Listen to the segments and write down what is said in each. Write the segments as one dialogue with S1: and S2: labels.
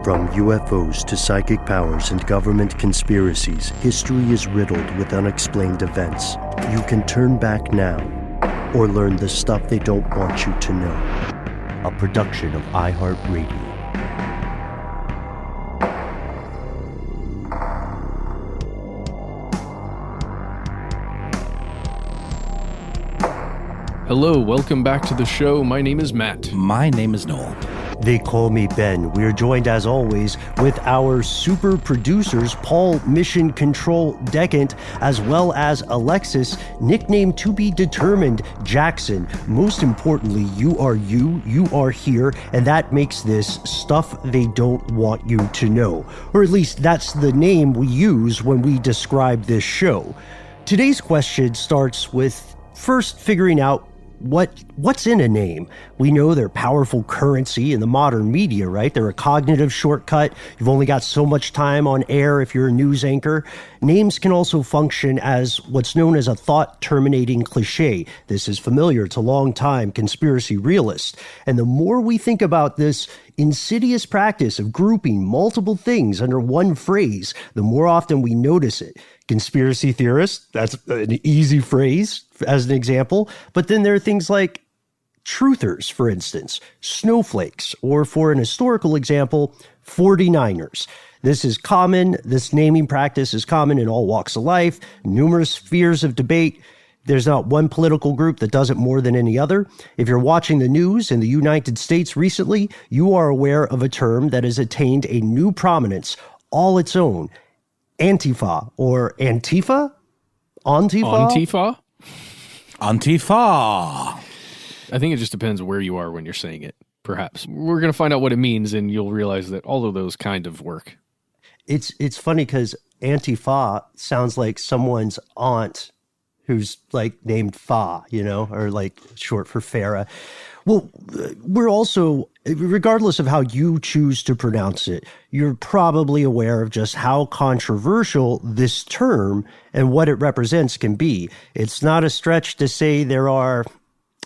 S1: From UFOs to psychic powers and government conspiracies, history is riddled with unexplained events. You can turn back now or learn the stuff they don't want you to know. A production of iHeartRadio.
S2: Hello, welcome back to the show. My name is Matt.
S3: My name is Noel.
S1: They call me Ben. We are joined, as always, with our super producers, Paul Mission Control Decant, as well as Alexis, nickname to be determined, Jackson. Most importantly, you are here, and that makes this stuff they don't want you to know. Or at least that's the name we use when we describe this show. Today's question starts with first figuring out what's in a name. We know they're powerful currency in the modern media, right? They're a cognitive shortcut. You've only got so much time on air if you're a news anchor. Names can also function as what's known as a thought-terminating cliche. This is familiar to long-time conspiracy realists. And the more we think about this insidious practice of grouping multiple things under one phrase, the more often we notice it. Conspiracy theorists, that's an easy phrase as an example. But then there are things like truthers, for instance, snowflakes, or for an historical example, 49ers. This is common. This naming practice is common in all walks of life, numerous spheres of debate. There's not one political group that does it more than any other. If you're watching the news in the United States recently, you are aware of a term that has attained a new prominence all its own. Antifa or Antifa?
S2: Antifa?
S3: Antifa.
S2: I think it just depends where you are when you're saying it, perhaps. We're going to find out what it means, and you'll realize that all of those kind of work.
S1: It's funny because Antifa sounds like someone's aunt who's like named Fa, or like short for Farah. Well, we're also, regardless of how you choose to pronounce it, you're probably aware of just how controversial this term and what it represents can be. It's not a stretch to say there are,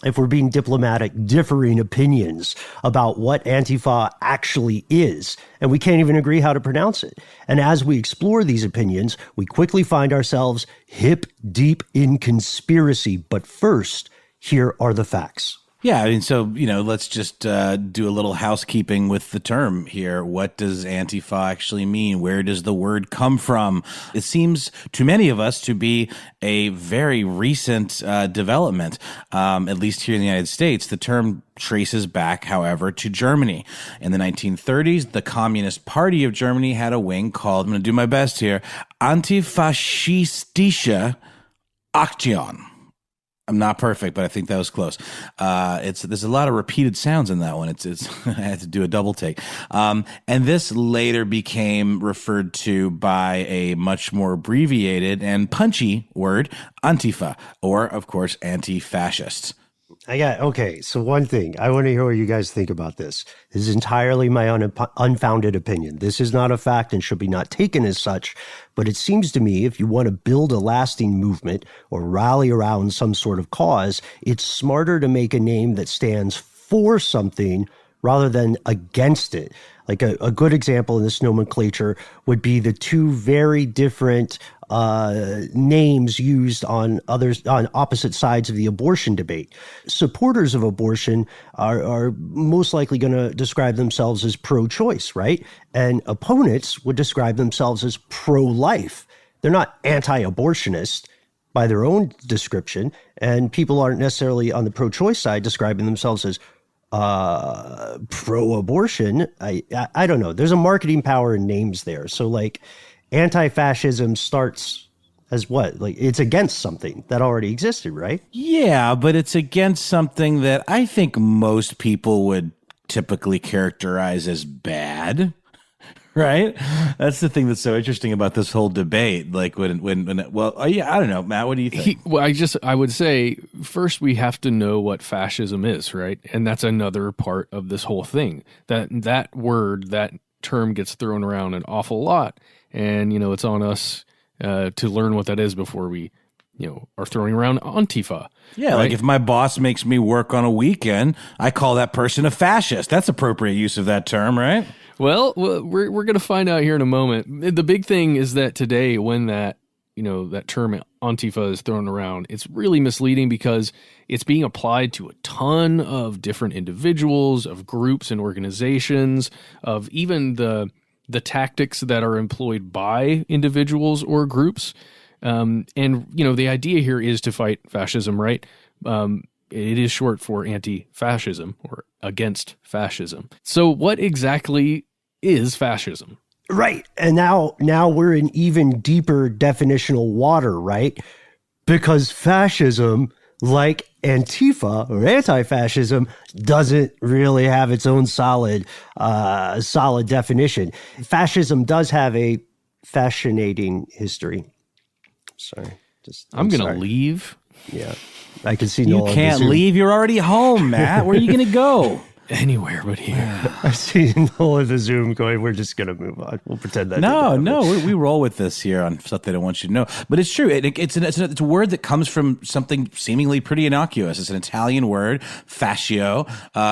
S1: if we're being diplomatic, differing opinions about what Antifa actually is, and we can't even agree how to pronounce it. And as we explore these opinions, we quickly find ourselves hip deep in conspiracy. But first, here are the facts.
S3: Yeah, I mean, so, let's just do a little housekeeping with the term here. What does Antifa actually mean? Where does the word come from? It seems to many of us to be a very recent development, at least here in the United States. The term traces back, however, to Germany. In the 1930s, the Communist Party of Germany had a wing called, I'm going to do my best here, Antifaschistische Aktion. I'm not perfect, but I think that was close. There's a lot of repeated sounds in that one. It's I had to do a double take. And this later became referred to by a much more abbreviated and punchy word, Antifa, or of course, anti-fascist.
S1: Okay, so one thing, I want to hear what you guys think about this. This is entirely my unfounded opinion. This is not a fact and should be not taken as such, but it seems to me if you want to build a lasting movement or rally around some sort of cause, it's smarter to make a name that stands for something rather than against it. Like a good example in this nomenclature would be the two very different names used on opposite sides of the abortion debate. Supporters of abortion are most likely going to describe themselves as pro-choice, right? And opponents would describe themselves as pro-life. They're not anti-abortionist by their own description, and people aren't necessarily on the pro-choice side describing themselves as pro-abortion. I don't know. There's a marketing power in names there. So like anti-fascism starts as what? Like it's against something that already existed, right?
S3: Yeah, but it's against something that I think most people would typically characterize as bad. Right? That's the thing that's so interesting about this whole debate. Like I don't know, Matt, what do you think?
S2: I would say first we have to know what fascism is, right? And that's another part of this whole thing. That word, that term gets thrown around an awful lot. And, it's on us to learn what that is before we are throwing around Antifa.
S3: Yeah,
S2: right?
S3: like if my boss makes me work on a weekend, I call that person a fascist. That's appropriate use of that term, right?
S2: Well, we're going to find out here in a moment. The big thing is that today, when that term Antifa is thrown around, it's really misleading because it's being applied to a ton of different individuals, of groups and organizations, of even the tactics that are employed by individuals or groups. And the idea here is to fight fascism, right? It is short for anti-fascism or against fascism. So what exactly is fascism?
S1: Right. And now we're in even deeper definitional water, right? Because fascism, like Antifa or anti-fascism, doesn't really have its own solid definition. Fascism does have a fascinating history. Sorry.
S2: I'm going to leave.
S1: Yeah. I can see
S3: You
S1: Noel.
S3: can't leave. You're already home, Matt. Where are you going to go?
S2: Anywhere but here.
S1: I see Noel in the Zoom going, we're just going to move on. We'll pretend that.
S3: No, we roll with this here on stuff they don't want you to know. But it's true. It's a word that comes from something seemingly pretty innocuous. It's an Italian word, fascio,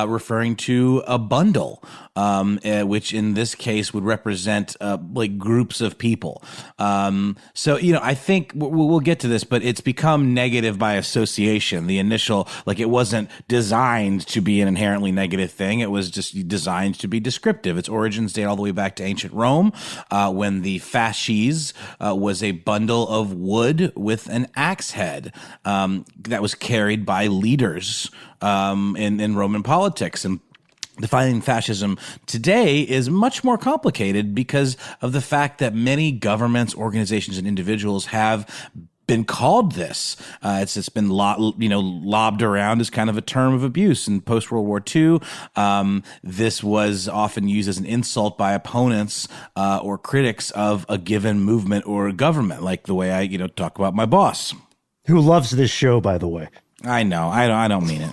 S3: referring to a bundle, which in this case would represent like groups of people. So, I think we'll get to this, but it's become negative by association. The initial, like it wasn't designed to be an inherently negative thing. It was just designed to be descriptive. Its origins date all the way back to ancient Rome, when the fasces was a bundle of wood with an axe head that was carried by leaders in Roman politics. And defining fascism today is much more complicated because of the fact that many governments, organizations, and individuals have been called this. It's been lobbed around as kind of a term of abuse. In post-World War II, this was often used as an insult by opponents or critics of a given movement or government, like the way I talk about my boss.
S1: Who loves this show, by the way?
S3: I know. I don't mean it.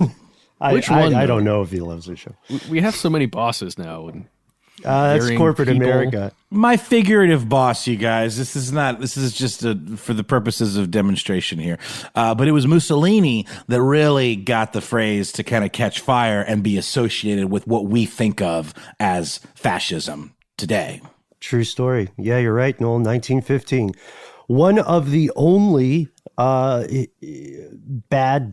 S2: Which one?
S1: I don't know if he loves the show.
S2: We have so many bosses now. And
S1: that's corporate
S2: people.
S1: America.
S3: My figurative boss, you guys. This is just for the purposes of demonstration here. But it was Mussolini that really got the phrase to kind of catch fire and be associated with what we think of as fascism today.
S1: True story. Yeah, you're right, Noel. 1915. One of the only bad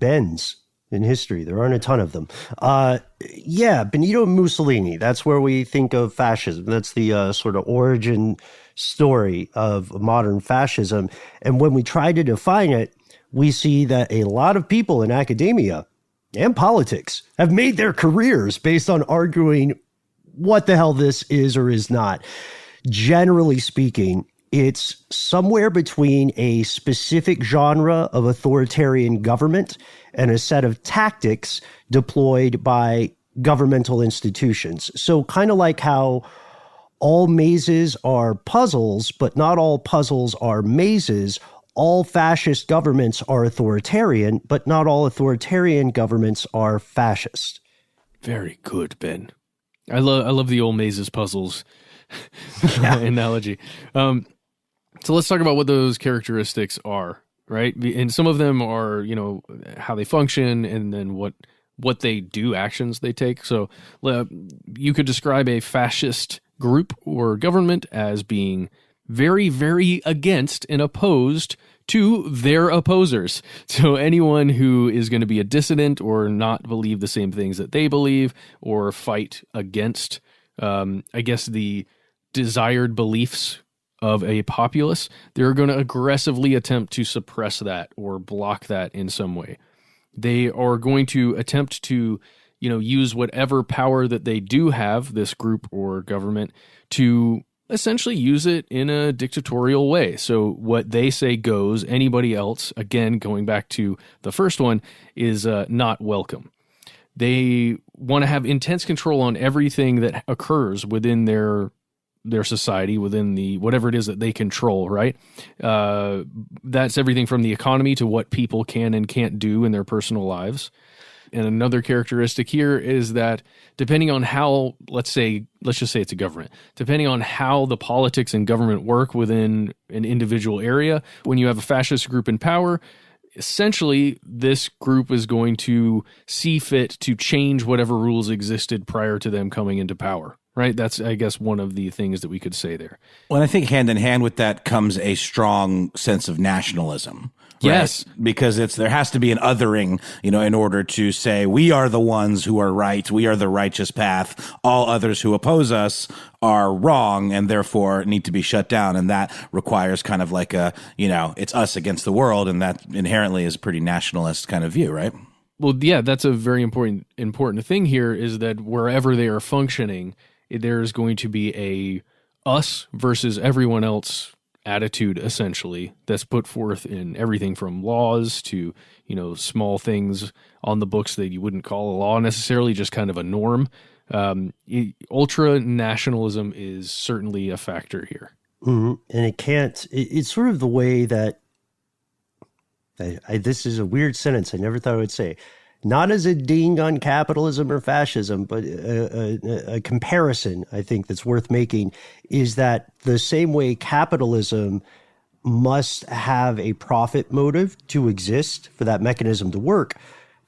S1: Bens in history. There aren't a ton of them. Benito Mussolini. That's where we think of fascism. That's the sort of origin story of modern fascism. And when we try to define it, we see that a lot of people in academia and politics have made their careers based on arguing what the hell this is or is not. Generally speaking, it's somewhere between a specific genre of authoritarian government and a set of tactics deployed by governmental institutions. So kind of like how all mazes are puzzles, but not all puzzles are mazes. All fascist governments are authoritarian, but not all authoritarian governments are fascist.
S2: Very good, Ben. I love the old mazes puzzles analogy. So let's talk about what those characteristics are, right? And some of them are, how they function and then what they do, actions they take. So you could describe a fascist group or government as being very, very against and opposed to their opposers. So anyone who is going to be a dissident or not believe the same things that they believe or fight against, the desired beliefs of a populace, they're going to aggressively attempt to suppress that or block that in some way. They are going to attempt to, use whatever power that they do have, this group or government, to essentially use it in a dictatorial way. So what they say goes. Anybody else, again, going back to the first one, is not welcome. They want to have intense control on everything that occurs within their society, within the whatever it is that they control, right? That's everything from the economy to what people can and can't do in their personal lives. And another characteristic here is that depending on how, let's just say it's a government, depending on how the politics and government work within an individual area, when you have a fascist group in power, essentially, this group is going to see fit to change whatever rules existed prior to them coming into power, right? That's, I guess, one of the things that we could say there.
S3: Well, I think hand in hand with that comes a strong sense of nationalism. Right?
S2: Yes.
S3: Because there has to be an othering, in order to say we are the ones who are right. We are the righteous path. All others who oppose us are wrong and therefore need to be shut down. And that requires kind of like it's us against the world. And that inherently is a pretty nationalist kind of view, right?
S2: Well, yeah, that's a very important thing here is that wherever they are functioning, there's going to be a us versus everyone else attitude, essentially, that's put forth in everything from laws to, small things on the books that you wouldn't call a law necessarily, just kind of a norm. Ultra nationalism is certainly a factor here.
S1: Mm-hmm. And it's sort of the way that, this is a weird sentence I never thought I would say, not as a ding on capitalism or fascism, but a comparison I think that's worth making is that the same way capitalism must have a profit motive to exist for that mechanism to work,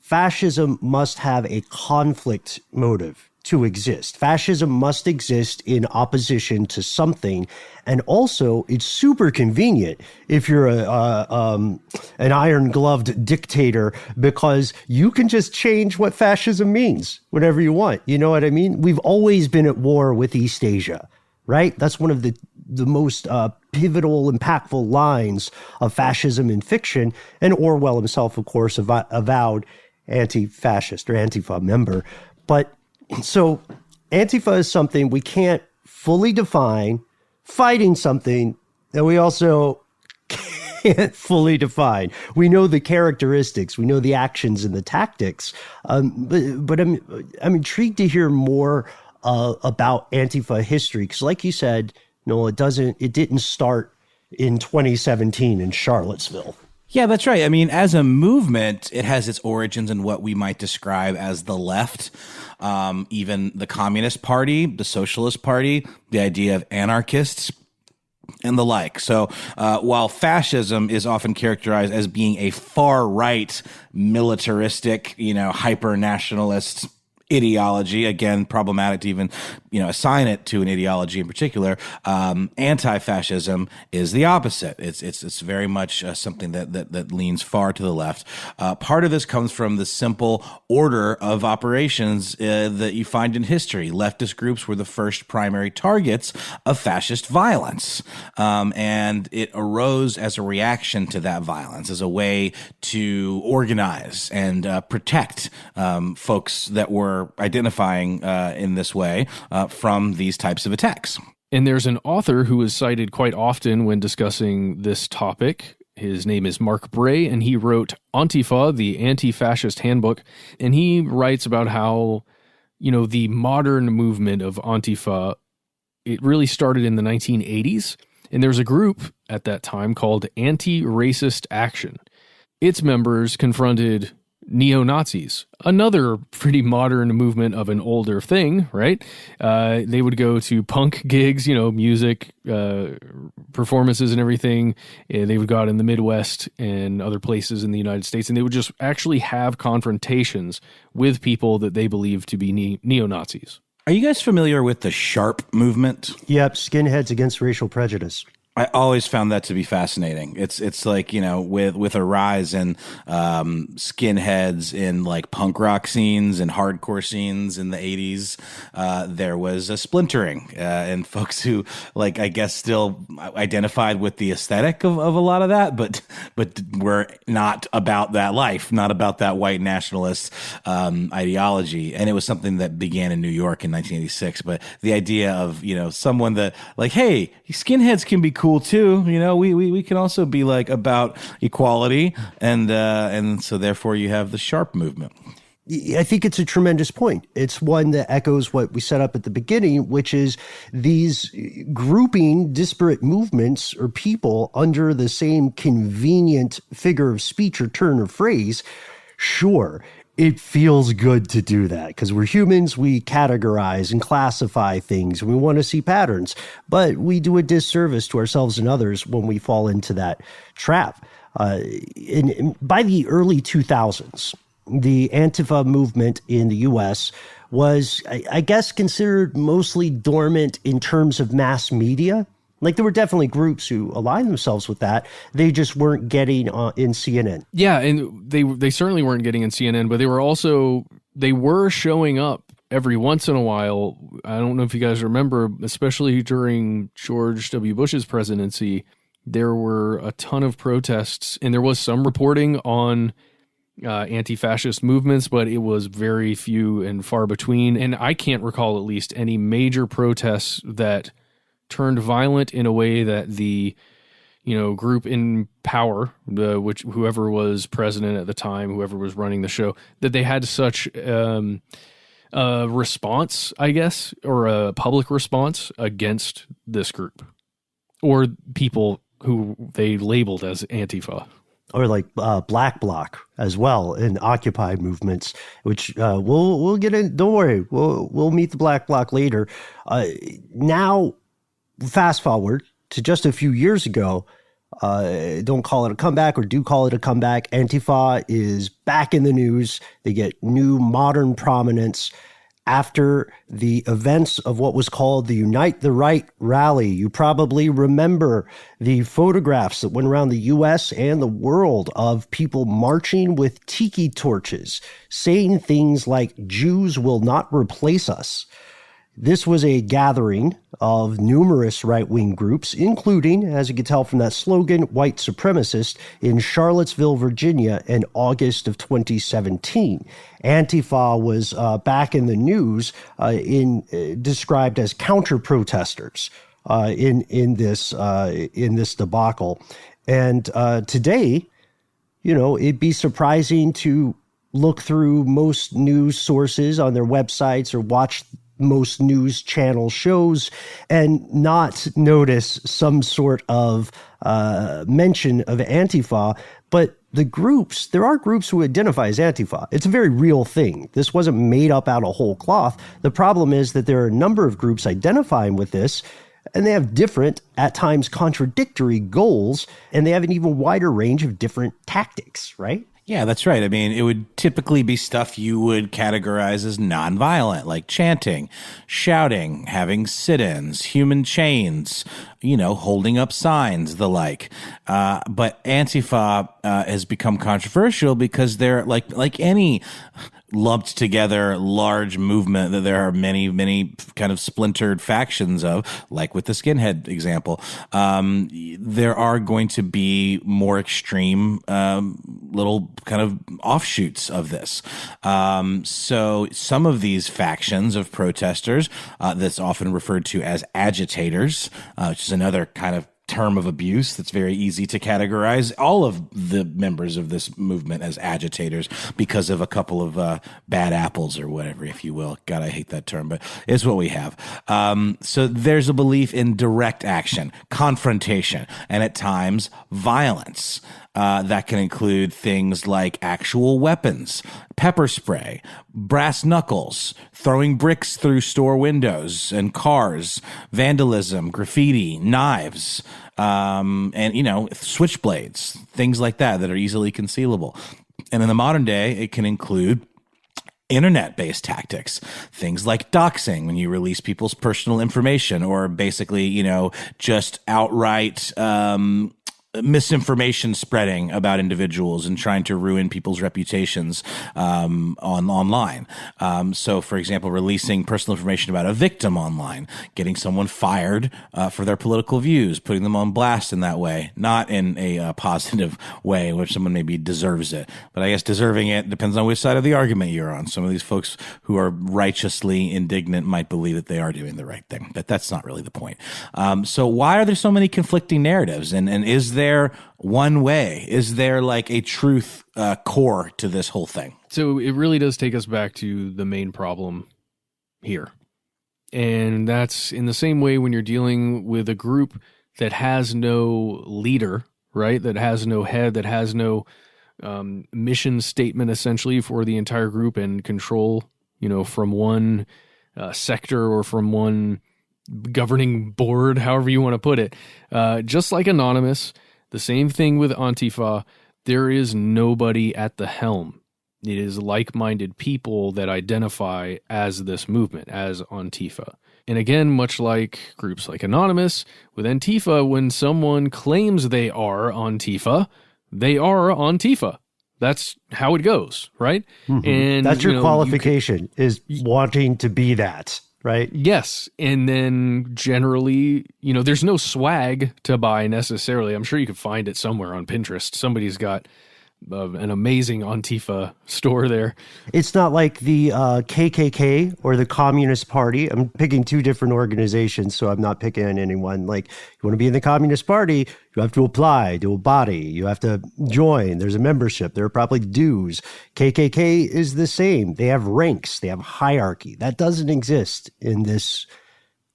S1: fascism must have a conflict motive to exist. Fascism must exist in opposition to something. And also, it's super convenient if you're an iron-gloved dictator because you can just change what fascism means whenever you want. You know what I mean? We've always been at war with East Asia, right? That's one of the most pivotal, impactful lines of fascism in fiction. And Orwell himself, of course, avowed anti-fascist or Antifa member. But so Antifa is something we can't fully define, fighting something that we also can't fully define. We know the characteristics, we know the actions and the tactics, but I'm intrigued to hear more about Antifa history, because like you said, it didn't start in 2017 in Charlottesville.
S3: Yeah, that's right. I mean, as a movement, it has its origins in what we might describe as the left, even the Communist Party, the Socialist Party, the idea of anarchists, and the like. So while fascism is often characterized as being a far-right, militaristic, hyper-nationalist ideology, again, problematic to even, assign it to an ideology in particular. Anti-fascism is the opposite. It's very much something that leans far to the left. Part of this comes from the simple order of operations that you find in history. Leftist groups were the first primary targets of fascist violence. And it arose as a reaction to that violence, as a way to organize and protect folks that were identifying in this way from these types of attacks.
S2: And there's an author who is cited quite often when discussing this topic. His name is Mark Bray, and he wrote Antifa, the Anti-Fascist Handbook. And he writes about how, the modern movement of Antifa, it really started in the 1980s. And there's a group at that time called Anti-Racist Action. Its members confronted neo-Nazis, another pretty modern movement of an older thing, right? They would go to punk gigs, music, performances and everything. They would go out in the Midwest and other places in the United States, and they would just actually have confrontations with people that they believed to be neo-Nazis.
S3: Are you guys familiar with the SHARP movement?
S1: Yep, skinheads against racial prejudice.
S3: I always found that to be fascinating. It's like, with a rise in skinheads in like punk rock scenes and hardcore scenes in the 80s, there was a splintering and folks who, like, I guess still identified with the aesthetic of a lot of that, but were not about that life, not about that white nationalist ideology. And it was something that began in New York in 1986. But the idea of, someone that like, hey, skinheads can be cool too. We can also be like about equality, and so therefore you have the SHARP movement.
S1: I think it's a tremendous point. It's one that echoes what we set up at the beginning, which is these grouping disparate movements or people under the same convenient figure of speech or turn or phrase. Sure, it feels good to do that because we're humans. We categorize and classify things. We want to see patterns, but we do a disservice to ourselves and others when we fall into that trap. By the early 2000s, the Antifa movement in the U.S. was, I guess, considered mostly dormant in terms of mass media. Like, there were definitely groups who aligned themselves with that. They just weren't getting in CNN.
S2: Yeah, and they certainly weren't getting in CNN, but they were showing up every once in a while. I don't know if you guys remember, especially during George W. Bush's presidency, there were a ton of protests, and there was some reporting on anti-fascist movements, but it was very few and far between. And I can't recall at least any major protests that turned violent in a way that the group in power, whoever was president at the time, whoever was running the show, that they had such a response, I guess, or a public response against this group or people who they labeled as Antifa.
S1: Or like Black Bloc as well in Occupy movements, which we'll get in. Don't worry, we'll meet the Black Bloc later. Now, fast forward to just a few years ago. Don't call it a comeback, or do call it a comeback. Antifa is back in the news. They get new modern prominence after the events of what was called the Unite the Right rally. You probably remember the photographs that went around the U.S. and the world of people marching with tiki torches, saying things like, "Jews will not replace us." This was a gathering of numerous right-wing groups, including, as you can tell from that slogan, white supremacist, in Charlottesville, Virginia in August of 2017. Antifa was back in the news, described as counter-protesters in this debacle. And today, it'd be surprising to look through most news sources on their websites or watch most news channel shows and not notice some sort of mention of Antifa. But there are groups who identify as Antifa. It's a very real thing. This wasn't made up out of whole cloth. The problem is that there are a number of groups identifying with this, and they have different, at times contradictory goals, and they have an even wider range of different tactics, right?
S3: Yeah, that's right. I mean, it would typically be stuff you would categorize as nonviolent, like chanting, shouting, having sit-ins, human chains, holding up signs, the like. But Antifa has become controversial because they're like any lumped together large movement that there are many, many kind of splintered factions of, like with the skinhead example. There are going to be more extreme little kind of offshoots of this. So some of these factions of protesters, that's often referred to as agitators, which is another kind of term of abuse that's very easy to categorize all of the members of this movement as agitators because of a couple of bad apples or whatever, if you will. God, I hate that term, but it's what we have. So there's a belief in direct action, confrontation, and at times violence. That can include things like actual weapons, pepper spray, brass knuckles, throwing bricks through store windows and cars, vandalism, graffiti, knives, and, switchblades, things like that are easily concealable. And in the modern day, it can include internet-based tactics, things like doxing, when you release people's personal information, or basically, just outright misinformation spreading about individuals and trying to ruin people's reputations online. So, for example, releasing personal information about a victim online, getting someone fired for their political views, putting them on blast in that way, not in a positive way in which someone maybe deserves it. But I guess deserving it depends on which side of the argument you're on. Some of these folks who are righteously indignant might believe that they are doing the right thing, but that's not really the point. So why are there so many conflicting narratives? And is there one way? Is there like a truth core to this whole thing?
S2: So it really does take us back to the main problem here. And that's in the same way when you're dealing with a group that has no leader, right? That has no head, that has no mission statement essentially for the entire group and control, from one sector or from one governing board, however you want to put it. Just like Anonymous, the same thing with Antifa, there is nobody at the helm. It is like-minded people that identify as this movement, as Antifa. And again, much like groups like Anonymous, with Antifa, when someone claims they are Antifa, they are Antifa. That's how it goes, right?
S1: Mm-hmm.
S2: And
S1: that's your qualification, is wanting to be that, right?
S2: Yes. And then generally, there's no swag to buy necessarily. I'm sure you could find it somewhere on Pinterest. Somebody's got an amazing Antifa store there. It's
S1: not like the KKK or the Communist Party. I'm picking two different organizations, so I'm not picking on anyone. Like, you want to be in the Communist Party, you have to apply to a body. You have to join. There's a membership. There are probably dues. KKK is the same. They have ranks. They have hierarchy. That doesn't exist in this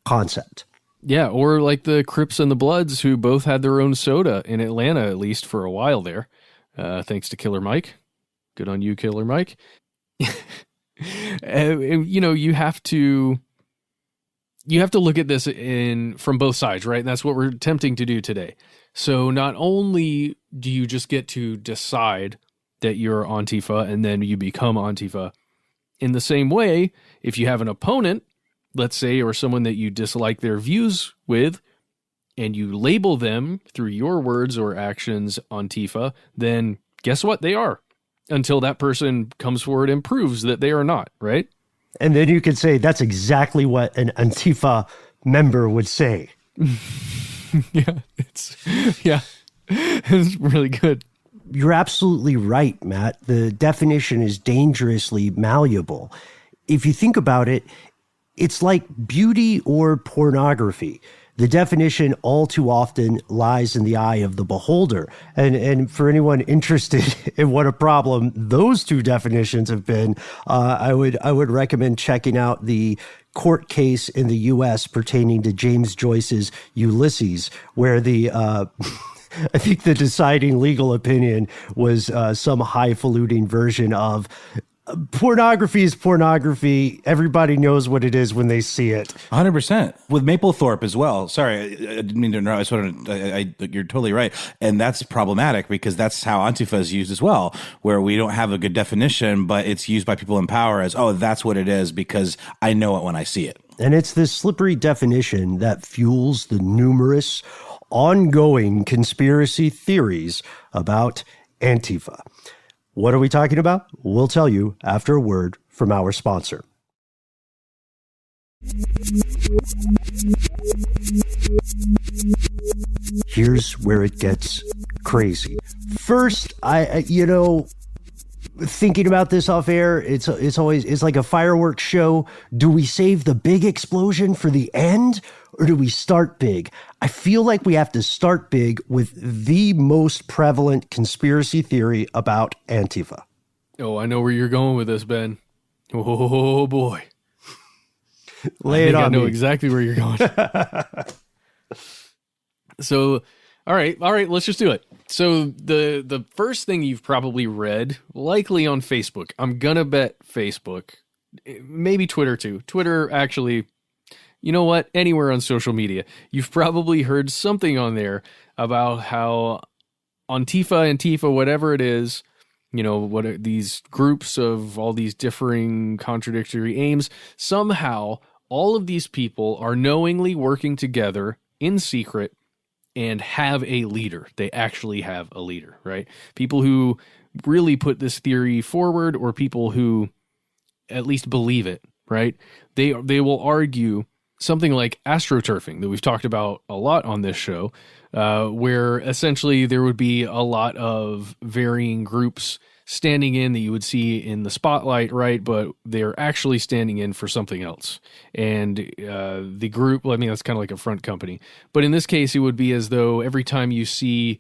S1: concept.
S2: Yeah, or like the Crips and the Bloods, who both had their own soda in Atlanta, at least for a while there. Thanks to Killer Mike. Good on you, Killer Mike. You have to look at this from both sides, right? And that's what we're attempting to do today. So not only do you just get to decide that you're Antifa and then you become Antifa, in the same way, if you have an opponent, let's say, or someone that you dislike their views with, and you label them through your words or actions Antifa, then guess what? They are. Until that person comes forward and proves that they are not, right?
S1: And then you could say that's exactly what an Antifa member would say.
S2: It's really good.
S1: You're absolutely right, Matt. The definition is dangerously malleable. If you think about it, it's like beauty or pornography. The definition all too often lies in the eye of the beholder. And for anyone interested in what a problem those two definitions have been, I would recommend checking out the court case in the U.S. pertaining to James Joyce's Ulysses, where the I think the deciding legal opinion was some highfalutin version of pornography is pornography. Everybody knows what it is when they see it.
S3: 100%. With Mapplethorpe as well. Sorry, I didn't mean to interrupt. You're totally right. And that's problematic because that's how Antifa is used as well, where we don't have a good definition, but it's used by people in power as, oh, that's what it is because I know it when I see it.
S1: And it's this slippery definition that fuels the numerous ongoing conspiracy theories about Antifa. What are we talking about? We'll tell you after a word from our sponsor. Here's where it gets crazy. First, thinking about this off air, it's like a fireworks show. Do we save the big explosion for the end, or do we start big? I feel like we have to start big with the most prevalent conspiracy theory about Antifa.
S2: Oh, I know where you're going with this, Ben. Oh boy.
S1: Lay it on me.
S2: I know exactly where you're going. So, all right, let's just do it. So the first thing you've probably read, likely on Facebook, I'm gonna bet Facebook, maybe Twitter too. Twitter, actually, you know what? Anywhere on social media, you've probably heard something on there about how Antifa, whatever it is, what are these groups of all these differing contradictory aims, somehow all of these people are knowingly working together in secret and have a leader. They actually have a leader, right? People who really put this theory forward, or people who at least believe it, right? They will argue something like astroturfing that we've talked about a lot on this show, where essentially there would be a lot of varying groups standing in that you would see in the spotlight, right? But they're actually standing in for something else. And the group, that's kind of like a front company. But in this case, it would be as though every time you see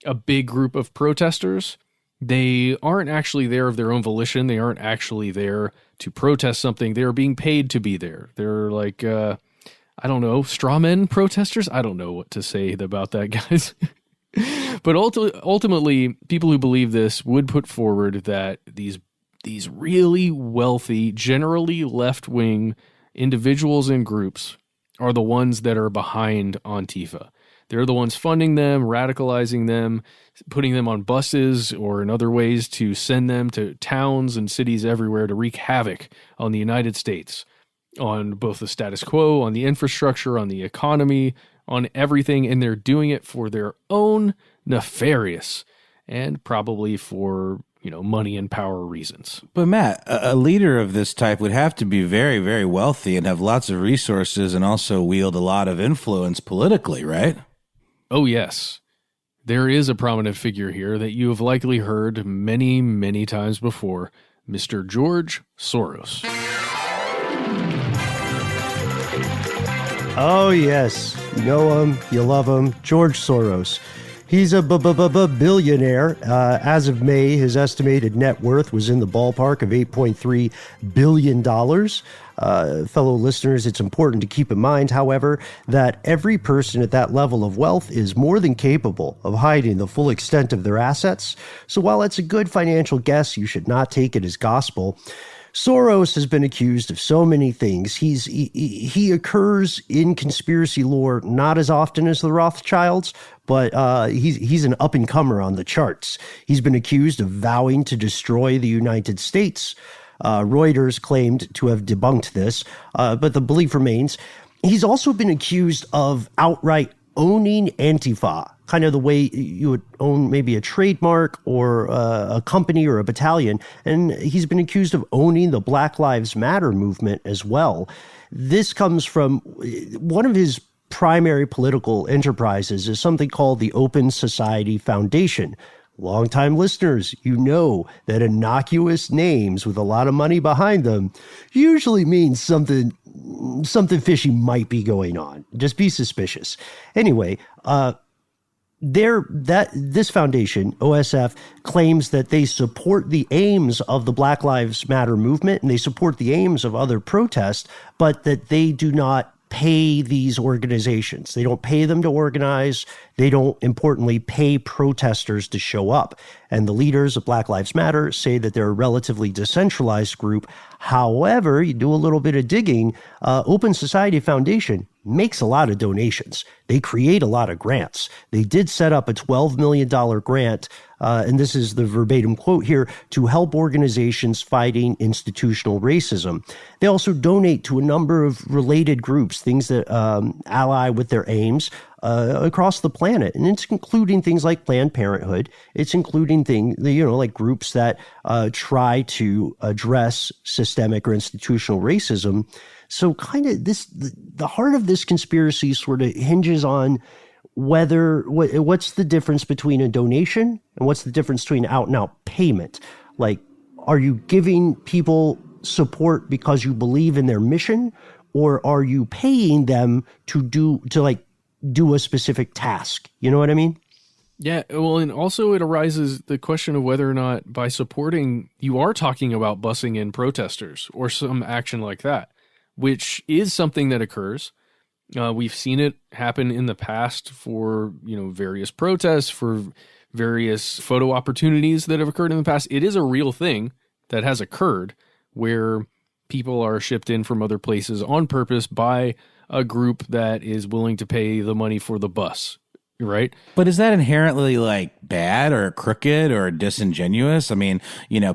S2: a big group of protesters, they aren't actually there of their own volition. They aren't actually there to protest something. They're being paid to be there. They're like, straw men protesters? I don't know what to say about that, guys. But ultimately, people who believe this would put forward that these really wealthy, generally left-wing individuals and groups are the ones that are behind Antifa. They're the ones funding them, radicalizing them, putting them on buses or in other ways to send them to towns and cities everywhere to wreak havoc on the United States, on both the status quo, on the infrastructure, on the economy, on everything. And they're doing it for their own nefarious and probably for, money and power reasons.
S3: But Matt, a leader of this type would have to be very, very wealthy and have lots of resources and also wield a lot of influence politically, right?
S2: Oh, yes. There is a prominent figure here that you have likely heard many, many times before, Mr. George Soros.
S1: Oh, yes. You know him, you love him, George Soros. He's a billionaire. As of May, his estimated net worth was in the ballpark of $8.3 billion. Fellow listeners, it's important to keep in mind, however, that every person at that level of wealth is more than capable of hiding the full extent of their assets. So while it's a good financial guess, you should not take it as gospel. Soros has been accused of so many things. He occurs in conspiracy lore not as often as the Rothschilds, but he's an up-and-comer on the charts. He's been accused of vowing to destroy the United States. Reuters claimed to have debunked this, but the belief remains. He's also been accused of outright owning Antifa, kind of the way you would own maybe a trademark or a company or a battalion. And he's been accused of owning the Black Lives Matter movement as well. This comes from one of his primary political enterprises is something called the Open Society Foundation. Longtime listeners, you know that innocuous names with a lot of money behind them usually means something fishy might be going on. Just be suspicious. Anyway, this foundation, OSF, claims that they support the aims of the Black Lives Matter movement and they support the aims of other protests, but that they do not pay these organizations. They don't pay them to organize. They don't, importantly, pay protesters to show up. And the leaders of Black Lives Matter say that they're a relatively decentralized group. However, you do a little bit of digging, Open Society Foundation makes a lot of donations. They create a lot of grants. They did set up a $12 million grant, and this is the verbatim quote here, to help organizations fighting institutional racism. They also donate to a number of related groups, things that ally with their aims across the planet. And it's including things like Planned Parenthood. It's including things, like groups that try to address systemic or institutional racism. So kind of the heart of this conspiracy sort of hinges on what's the difference between a donation and what's the difference between out and out payment? Like, are you giving people support because you believe in their mission, or are you paying them to do a specific task? You know what I mean?
S2: Yeah, well, and also it arises the question of whether or not by supporting, you are talking about bussing in protesters or some action like that, which is something that occurs. We've seen it happen in the past for, various protests, for various photo opportunities that have occurred in the past. It is a real thing that has occurred where people are shipped in from other places on purpose by a group that is willing to pay the money for the bus, right?
S3: But is that inherently bad or crooked or disingenuous? I mean,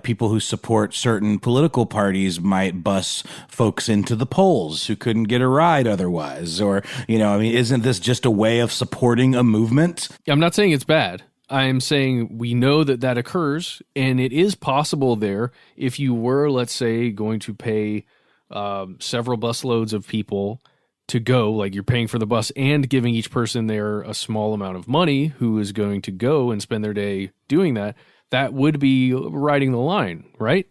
S3: people who support certain political parties might bus folks into the polls who couldn't get a ride otherwise. Or, isn't this just a way of supporting a movement?
S2: I'm not saying it's bad. I am saying we know that occurs, and it is possible there if you were, let's say, going to pay several busloads of people to go, like you're paying for the bus and giving each person there a small amount of money who is going to go and spend their day doing that, that would be riding the line, right?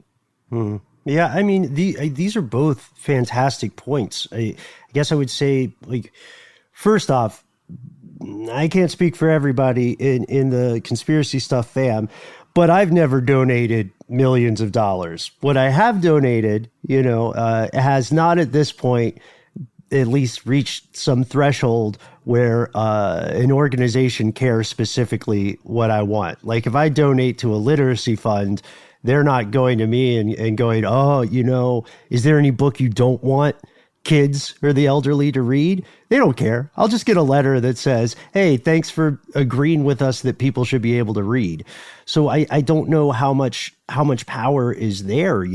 S1: Hmm. Yeah, I mean, these are both fantastic points. I guess I would say, first off, I can't speak for everybody in the conspiracy stuff fam, but I've never donated millions of dollars. What I have donated, has not at this point at least reached some threshold where an organization cares specifically what I want. Like if I donate to a literacy fund, they're not going to me and going, oh, is there any book you don't want kids or the elderly to read? They don't care. I'll just get a letter that says, hey, thanks for agreeing with us that people should be able to read. So I don't know how much power is there,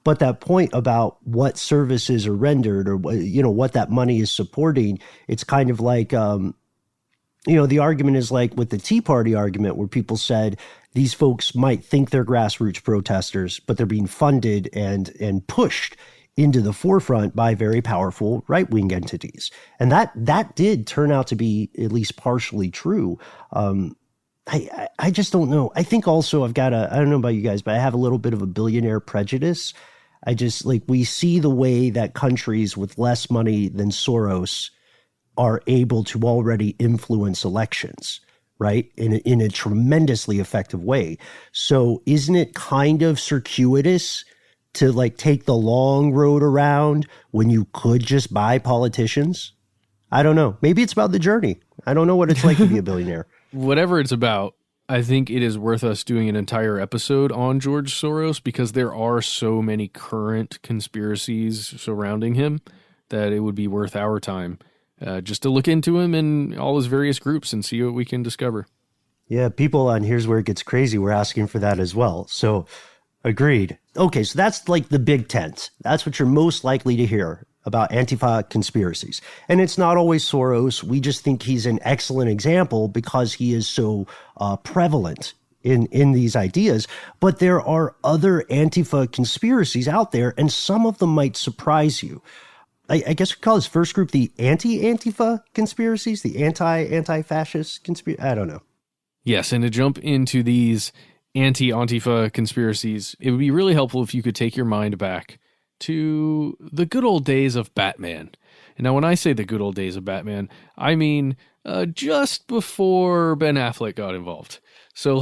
S1: but that point about what services are rendered or, what that money is supporting, it's kind of like, the argument is like with the Tea Party argument where people said these folks might think they're grassroots protesters, but they're being funded and pushed into the forefront by very powerful right-wing entities. And that did turn out to be at least partially true. I just don't know. I think also I don't know about you guys, but I have a little bit of a billionaire prejudice. I just we see the way that countries with less money than Soros are able to already influence elections, right? In a tremendously effective way. So isn't it kind of circuitous to take the long road around when you could just buy politicians? I don't know. Maybe it's about the journey. I don't know what it's like to be a billionaire.
S2: Whatever it's about, I think it is worth us doing an entire episode on George Soros because there are so many current conspiracies surrounding him that it would be worth our time just to look into him and all his various groups and see what we can discover.
S1: Yeah, people on Here's Where It Gets Crazy were asking for that as well. So agreed. Okay, so that's the big tent. That's what you're most likely to hear about Antifa conspiracies. And it's not always Soros. We just think he's an excellent example because he is so prevalent in these ideas. But there are other Antifa conspiracies out there, and some of them might surprise you. I guess we call this first group the anti-Antifa conspiracies, the anti-fascist conspiracy. I don't know.
S2: Yes, and to jump into these anti-Antifa conspiracies, it would be really helpful if you could take your mind back to the good old days of Batman. And now when I say the good old days of Batman, I mean just before Ben Affleck got involved. So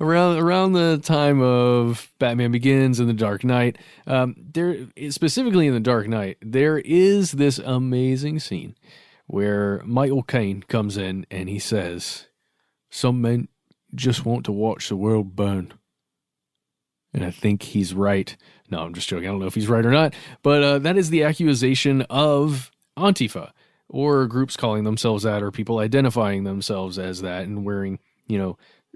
S2: around the time of Batman Begins and The Dark Knight, specifically in The Dark Knight, there is this amazing scene where Michael Caine comes in and he says, "Some men just want to watch the world burn." And I think he's right. No, I'm just joking. I don't know if he's right or not. But that is the accusation of Antifa, or groups calling themselves that, or people identifying themselves as that and wearing,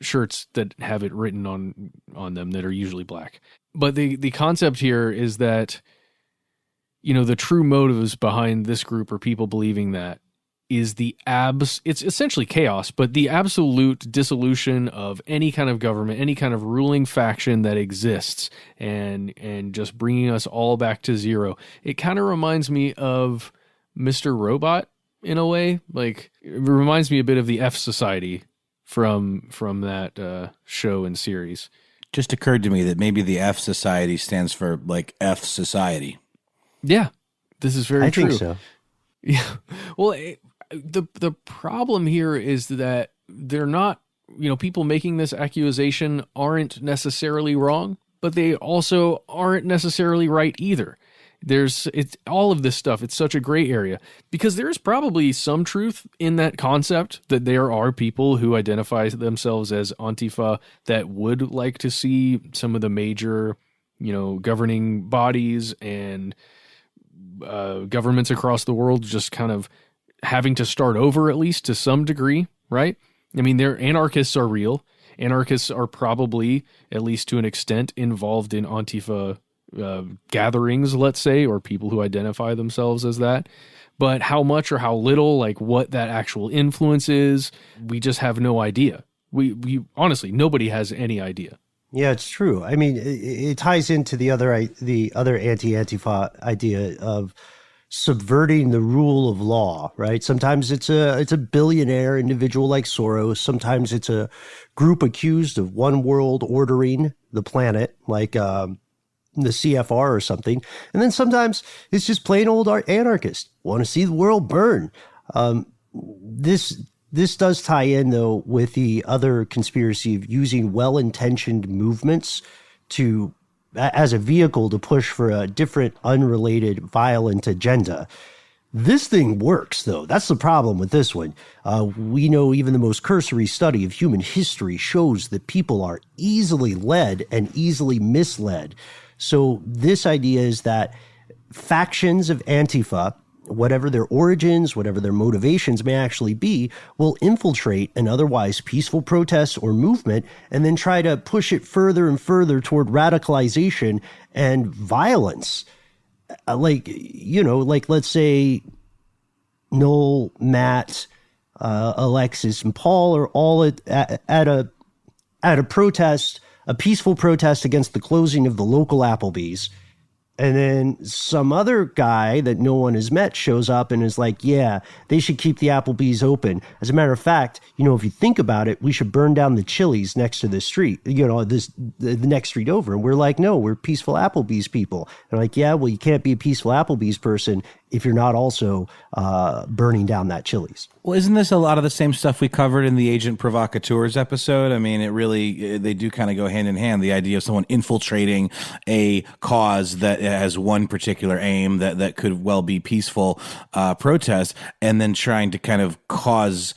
S2: shirts that have it written on them that are usually black. But the concept here is that, the true motives behind this group or people believing that is it's essentially chaos, but the absolute dissolution of any kind of government, any kind of ruling faction that exists, and just bringing us all back to zero. It kind of reminds me of Mr. Robot in a way. It reminds me a bit of the F Society from that show and series.
S3: Just occurred to me that maybe the F Society stands for F Society.
S2: Yeah, this is very true.
S1: I think so.
S2: Yeah. Well, the problem here is that they're not, people making this accusation aren't necessarily wrong, but they also aren't necessarily right either. It's all of this stuff. It's such a gray area because there's probably some truth in that concept that there are people who identify themselves as Antifa that would like to see some of the major, governing bodies and governments across the world just kind of having to start over, at least to some degree, right? I mean, anarchists are real. Anarchists are probably, at least to an extent, involved in Antifa gatherings, let's say, or people who identify themselves as that. But how much or how little, what that actual influence is, we just have no idea. We honestly, nobody has any idea.
S1: Yeah, it's true. I mean, it ties into the other anti-Antifa idea of subverting the rule of law, right? Sometimes it's a billionaire individual like Soros. Sometimes it's a group accused of one world ordering the planet, like the CFR or something. And then sometimes it's just plain old anarchists want to see the world burn. This does tie in, though, with the other conspiracy of using well-intentioned movements to as a vehicle to push for a different, unrelated, violent agenda. This thing works, though. That's the problem with this one. We know even the most cursory study of human history shows that people are easily led and easily misled. So this idea is that factions of Antifa, whatever their origins, whatever their motivations may actually be, will infiltrate an otherwise peaceful protest or movement and then try to push it further and further toward radicalization and violence. Like let's say Noel, Matt, Alexis, and Paul are all at a protest, a peaceful protest against the closing of the local Applebee's. And then some other guy that no one has met shows up and is like, yeah, they should keep the Applebee's open. As a matter of fact, if you think about it, we should burn down the Chili's next to the street, the next street over. And we're like, no, we're peaceful Applebee's people. They're like, yeah, well, you can't be a peaceful Applebee's person if you're not also burning down that Chili's.
S3: Well, isn't this a lot of the same stuff we covered in the Agent Provocateurs episode? I mean, they do kind of go hand in hand. The idea of someone infiltrating a cause that has one particular aim that could well be peaceful protest, and then trying to kind of cause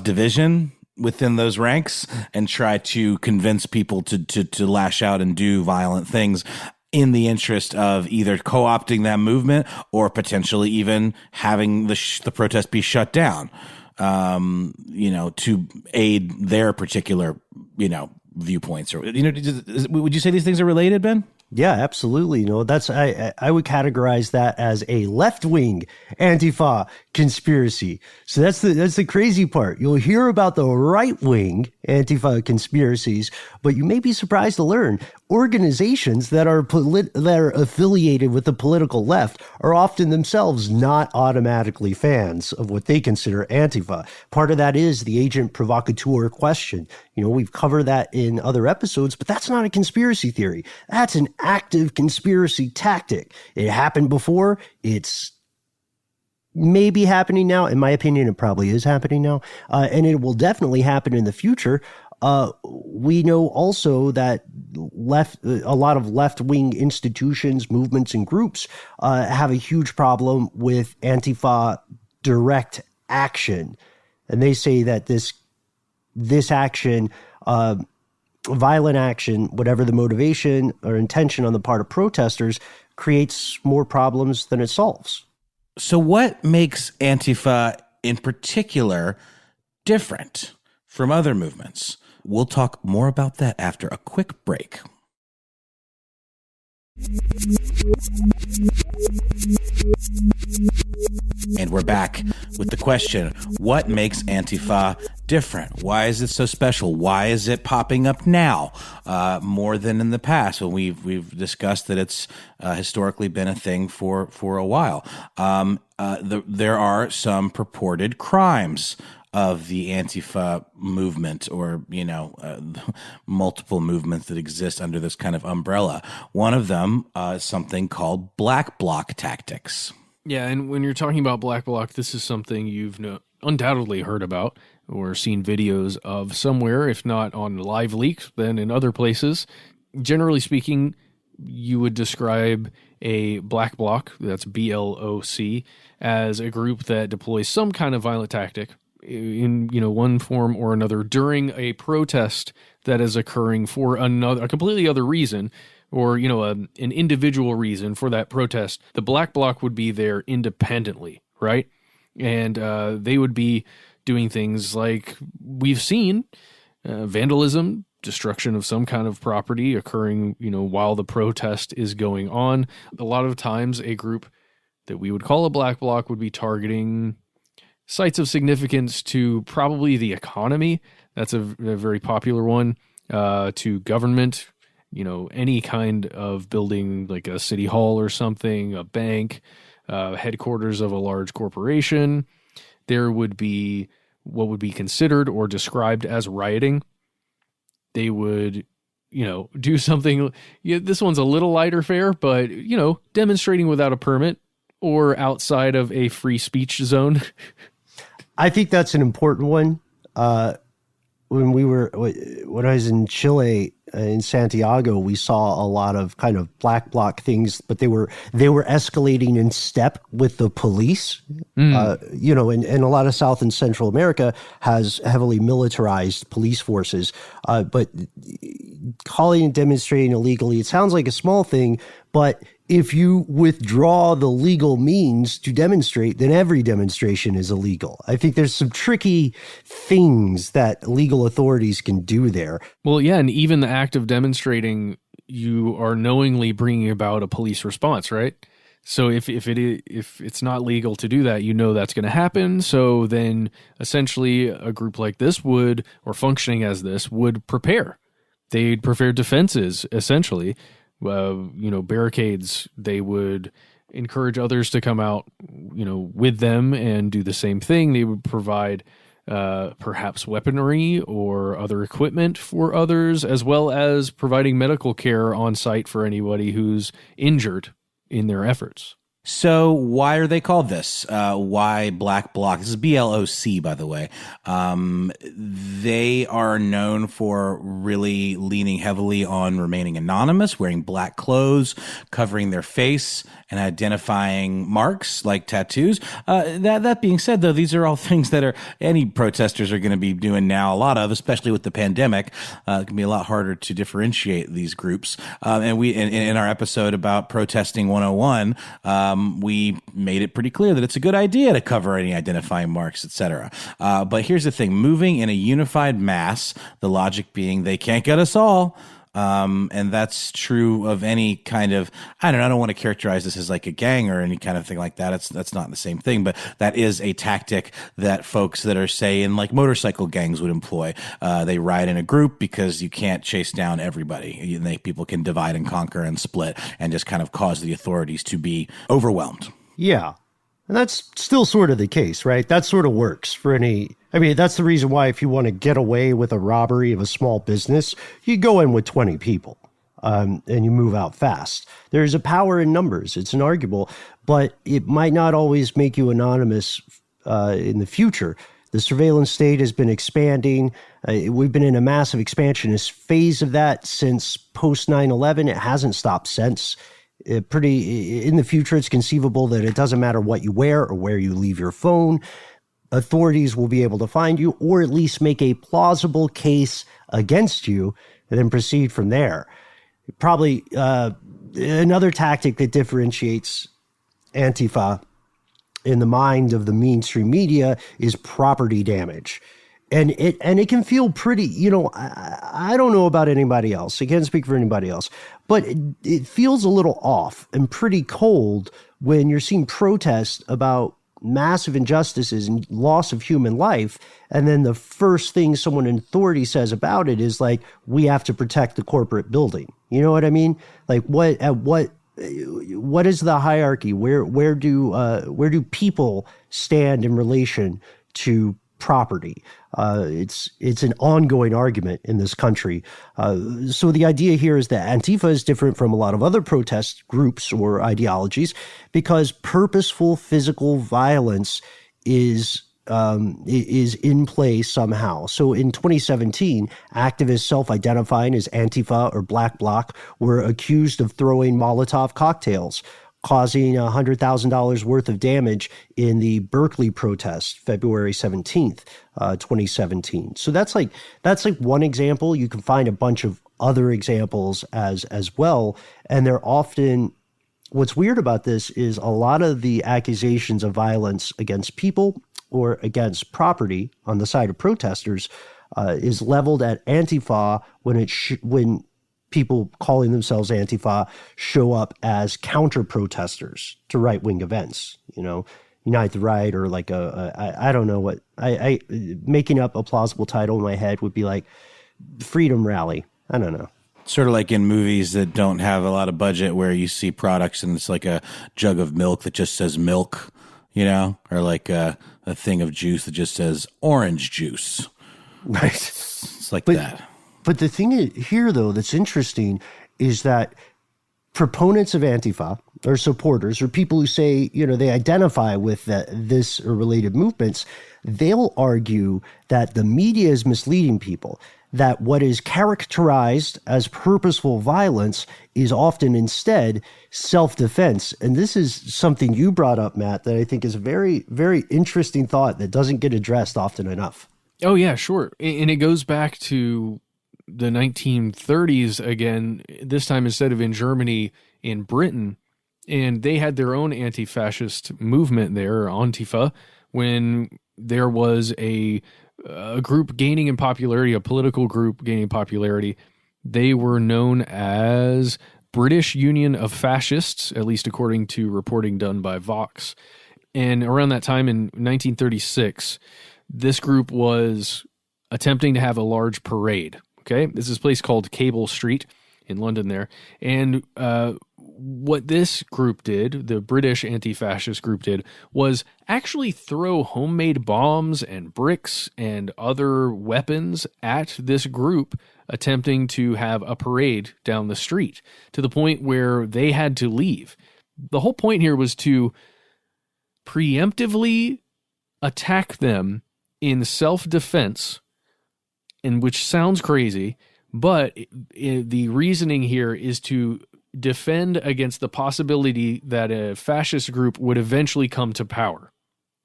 S3: division within those ranks and try to convince people to lash out and do violent things in the interest of either co-opting that movement or potentially even having the protest be shut down, to aid their particular, viewpoints. Or, would you say these things are related, Ben?
S1: Yeah, absolutely. That's I would categorize that as a left-wing Antifa conspiracy. So that's the crazy part. You'll hear about the right-wing Antifa conspiracies, but you may be surprised to learn organizations that are affiliated with the political left are often themselves not automatically fans of what they consider Antifa. Part of that is the agent provocateur question. We've covered that in other episodes, but that's not a conspiracy theory. That's an active conspiracy tactic. It happened before. It's maybe happening now. In my opinion, it probably is happening now. And it will definitely happen in the future. We know also that a lot of left-wing institutions, movements, and groups have a huge problem with Antifa direct action. And they say that this action, violent action, whatever the motivation or intention on the part of protesters, creates more problems than it solves.
S3: So what makes Antifa in particular different from other movements? We'll talk more about that after a quick break. And we're back with the question, what makes Antifa different? Why is it so special? Why is it popping up now more than in the past? When we've discussed that it's historically been a thing for a while. There are some purported crimes of the Antifa movement, or, multiple movements that exist under this kind of umbrella. One of them is something called Black Bloc tactics.
S2: Yeah, and when you're talking about Black Bloc, this is something you've undoubtedly heard about or seen videos of somewhere, if not on Live Leaks, then in other places. Generally speaking, you would describe a Black Bloc, that's BLOC, as a group that deploys some kind of violent tactic in one form or another during a protest that is occurring for a completely other reason, or an individual reason for that protest. The Black Bloc would be there independently, right? And they would be doing things like we've seen, vandalism, destruction of some kind of property occurring while the protest is going on. A lot of times a group that we would call a Black Bloc would be targeting sites of significance to probably the economy. That's a very popular one. To government, any kind of building like a city hall or something, a bank, headquarters of a large corporation. There would be what would be considered or described as rioting. They would, do something. This one's a little lighter fare, but, demonstrating without a permit or outside of a free speech zone.
S1: I think that's an important one. when I was in Chile, in Santiago, we saw a lot of kind of black bloc things, but they were escalating in step with the police. And a lot of South and Central America has heavily militarized police forces. But calling and demonstrating illegally, it sounds like a small thing, but if you withdraw the legal means to demonstrate, then every demonstration is illegal. I think there's some tricky things that legal authorities can do there.
S2: Well, yeah, and even the act of demonstrating, you are knowingly bringing about a police response, right? So if it's not legal to do that, you know that's going to happen. So then essentially a group like this would, or functioning as this, would prepare. They'd prepare defenses, essentially. Barricades. They would encourage others to come out, with them and do the same thing. They would provide perhaps weaponry or other equipment for others, as well as providing medical care on site for anybody who's injured in their efforts.
S3: So why are they called this? Why Black Bloc? This is BLOC, by the way. They are known for really leaning heavily on remaining anonymous, wearing black clothes, covering their face, and identifying marks like tattoos. That being said, though, these are all things that any protesters are going to be doing now, a lot of, especially with the pandemic. It can be a lot harder to differentiate these groups. And we, in our episode about Protesting 101, we made it pretty clear that it's a good idea to cover any identifying marks, etc. But here's the thing: moving in a unified mass, the logic being they can't get us all. And that's true of any kind of, I don't want to characterize this as like a gang or any kind of thing like that. That's not the same thing, but that is a tactic that folks that are, say, in like motorcycle gangs would employ. They ride in a group because you can't chase down everybody. People can divide and conquer and split and just kind of cause the authorities to be overwhelmed.
S1: Yeah. And that's still sort of the case, right? That sort of works for any. I mean, that's the reason why if you want to get away with a robbery of a small business, you go in with 20 people and you move out fast. There's a power in numbers. It's inarguable, but it might not always make you anonymous in the future. The surveillance state has been expanding. We've been in a massive expansionist phase of that since post 9/11. It hasn't stopped since. In the future, it's conceivable that it doesn't matter what you wear or where you leave your phone. Authorities will be able to find you or at least make a plausible case against you and then proceed from there. Probably another tactic that differentiates Antifa in the mind of the mainstream media is property damage. And it can feel pretty, I don't know about anybody else. I can't speak for anybody else, but it feels a little off and pretty cold when you're seeing protests about massive injustices and loss of human life. And then the first thing someone in authority says about it is like, we have to protect the corporate building. You know what I mean? Like what is the hierarchy? Where do people stand in relation to property? It's an ongoing argument in this country. So the idea here is that Antifa is different from a lot of other protest groups or ideologies because purposeful physical violence is in play somehow. So in 2017, activists self-identifying as Antifa or Black Bloc were accused of throwing Molotov cocktails, causing $100,000 worth of damage in the Berkeley protest, February 17th, 2017. So that's like one example. You can find a bunch of other examples as well. And they're often, what's weird about this is a lot of the accusations of violence against people or against property on the side of protesters is leveled at Antifa when people calling themselves Antifa show up as counter-protesters to right-wing events, Unite the Right, or like I don't know what, I making up a plausible title in my head would be like Freedom Rally. I don't know.
S3: Sort of like in movies that don't have a lot of budget where you see products and it's like a jug of milk that just says milk, or like a thing of juice that just says orange juice.
S1: Right.
S3: It's like that.
S1: But the thing here, though, that's interesting is that proponents of Antifa or supporters or people who say, they identify with this or related movements, they'll argue that the media is misleading people, that what is characterized as purposeful violence is often instead self-defense. And this is something you brought up, Matt, that I think is a very, very interesting thought that doesn't get addressed often enough.
S2: Oh, yeah, sure. And it goes back to the 1930s again, this time instead of in Germany, in Britain. And they had their own anti-fascist movement there, Antifa, when there was a group gaining in popularity, a political group gaining popularity. They were known as British Union of Fascists, at least according to reporting done by Vox. And around that time in 1936, this group was attempting to have a large parade. Okay, this is a place called Cable Street in London there. And what this group did, the British anti-fascist group did, was actually throw homemade bombs and bricks and other weapons at this group attempting to have a parade down the street, to the point where they had to leave. The whole point here was to preemptively attack them in self-defense, and which sounds crazy, but the reasoning here is to defend against the possibility that a fascist group would eventually come to power,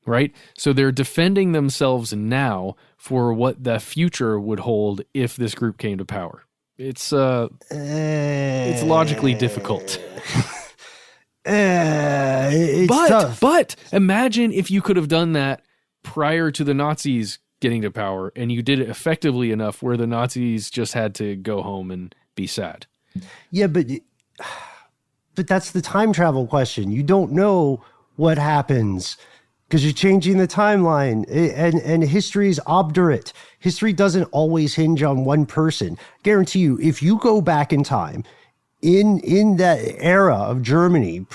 S2: right? So they're defending themselves now for what the future would hold if this group came to power. It's logically difficult.
S1: It's tough.
S2: But imagine if you could have done that prior to the Nazis getting to power, and you did it effectively enough where the Nazis just had to go home and be sad.
S1: Yeah, but that's the time travel question. You don't know what happens because you're changing the timeline, and history is obdurate. History doesn't always hinge on one person. Guarantee you, if you go back in time, in that era of Germany,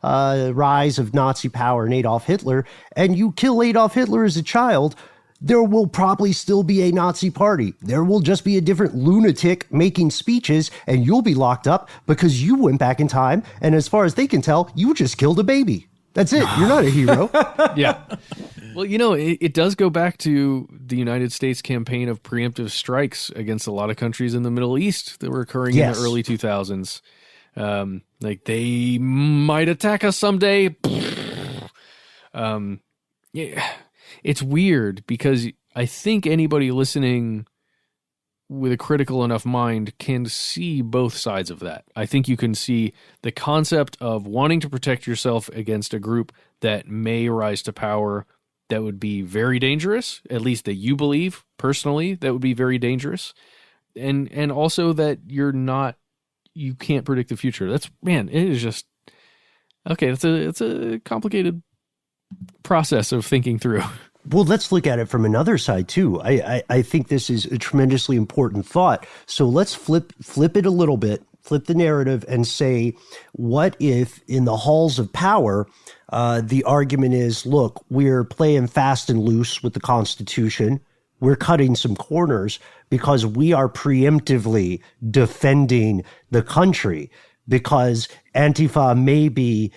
S1: rise of Nazi power and Adolf Hitler, and you kill Adolf Hitler as a child, there will probably still be a Nazi party. There will just be a different lunatic making speeches, and you'll be locked up because you went back in time, and as far as they can tell, you just killed a baby. That's it. You're not a hero.
S2: Yeah. Well, it does go back to the United States campaign of preemptive strikes against a lot of countries in the Middle East that were occurring in the early 2000s. Like, they might attack us someday. Yeah. It's weird because I think anybody listening with a critical enough mind can see both sides of that. I think you can see the concept of wanting to protect yourself against a group that may rise to power that would be very dangerous, at least that you believe personally that would be very dangerous. And also that you can't predict the future. It is just, okay, it's a complicated process of thinking through.
S1: Well, let's look at it from another side too. I think this is a tremendously important thought. So let's flip it a little bit, flip the narrative and say, what if in the halls of power, the argument is, look, we're playing fast and loose with the Constitution. We're cutting some corners because we are preemptively defending the country, because Antifa may be,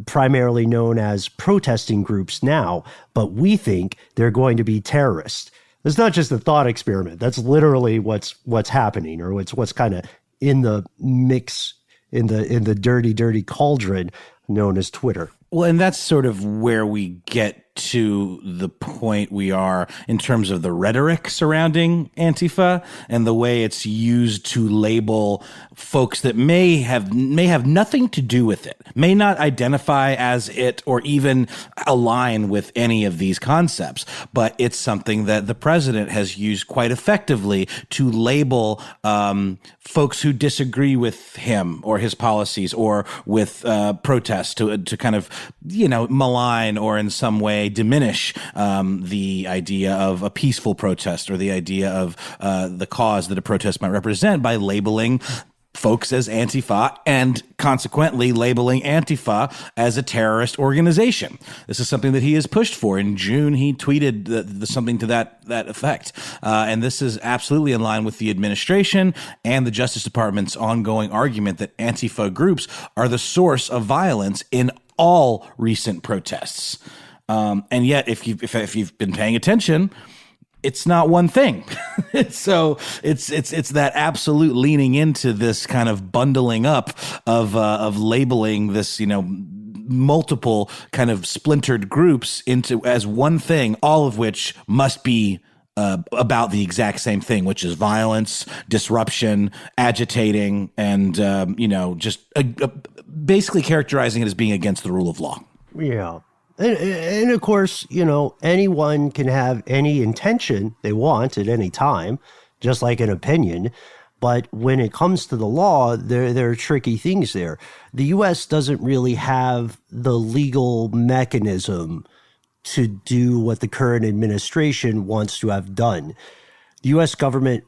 S1: primarily known as protesting groups now, but we think they're going to be terrorists. It's not just a thought experiment. That's literally what's happening, or what's kind of in the mix, in the dirty cauldron known as Twitter.
S3: Well, and that's sort of where we get to the point we are in terms of the rhetoric surrounding Antifa and the way it's used to label folks that may have nothing to do with it, may not identify as it or even align with any of these concepts. But it's something that the president has used quite effectively to label folks who disagree with him or his policies or with protests to kind of, malign or in some way diminish the idea of a peaceful protest or the idea of the cause that a protest might represent by labeling folks as Antifa and consequently labeling Antifa as a terrorist organization. This is something that he has pushed for. In June, he tweeted something to that effect. And this is absolutely in line with the administration and the Justice Department's ongoing argument that Antifa groups are the source of violence in all recent protests. And yet, if you've been paying attention, it's not one thing. So it's that absolute leaning into this kind of bundling up of labeling this, multiple kind of splintered groups into as one thing, all of which must be about the exact same thing, which is violence, disruption, agitating, and just basically characterizing it as being against the rule of law.
S1: Yeah. And of course, anyone can have any intention they want at any time, just like an opinion. But when it comes to the law, there are tricky things there. The U.S. doesn't really have the legal mechanism to do what the current administration wants to have done. The U.S. government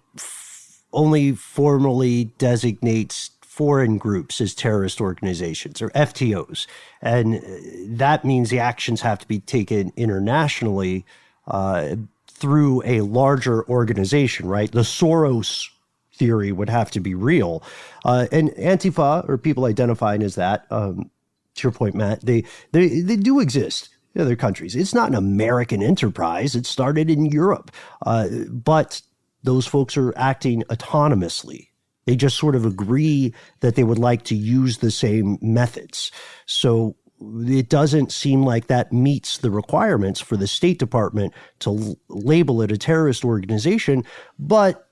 S1: only formally designates foreign groups as terrorist organizations, or FTOs. And that means the actions have to be taken internationally through a larger organization, right? The Soros theory would have to be real. And Antifa, or people identifying as that, to your point, Matt, they do exist in other countries. It's not an American enterprise. It started in Europe. But those folks are acting autonomously. They just sort of agree that they would like to use the same methods. So it doesn't seem like that meets the requirements for the State Department to label it a terrorist organization. But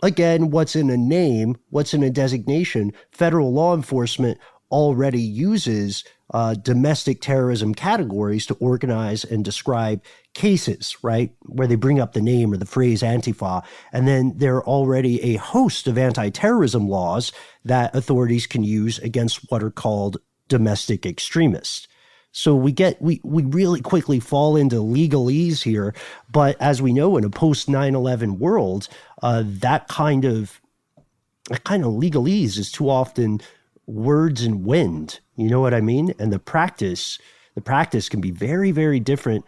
S1: again, what's in a name, what's in a designation, federal law enforcement already uses domestic terrorism categories to organize and describe cases, right, where they bring up the name or the phrase Antifa. And then there are already a host of anti-terrorism laws that authorities can use against what are called domestic extremists. So we really quickly fall into legalese here. But as we know, in a post 9/11 world, that kind of legalese is too often words and wind. You know what I mean? And the practice can be very, very different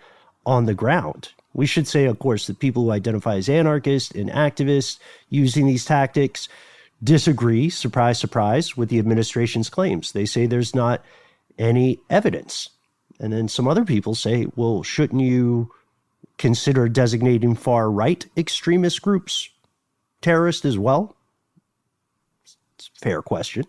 S1: on the ground. We should say, of course, that people who identify as anarchists and activists using these tactics disagree, surprise, surprise, with the administration's claims. They say there's not any evidence. And then some other people say, well, shouldn't you consider designating far-right extremist groups terrorist as well? It's a fair question.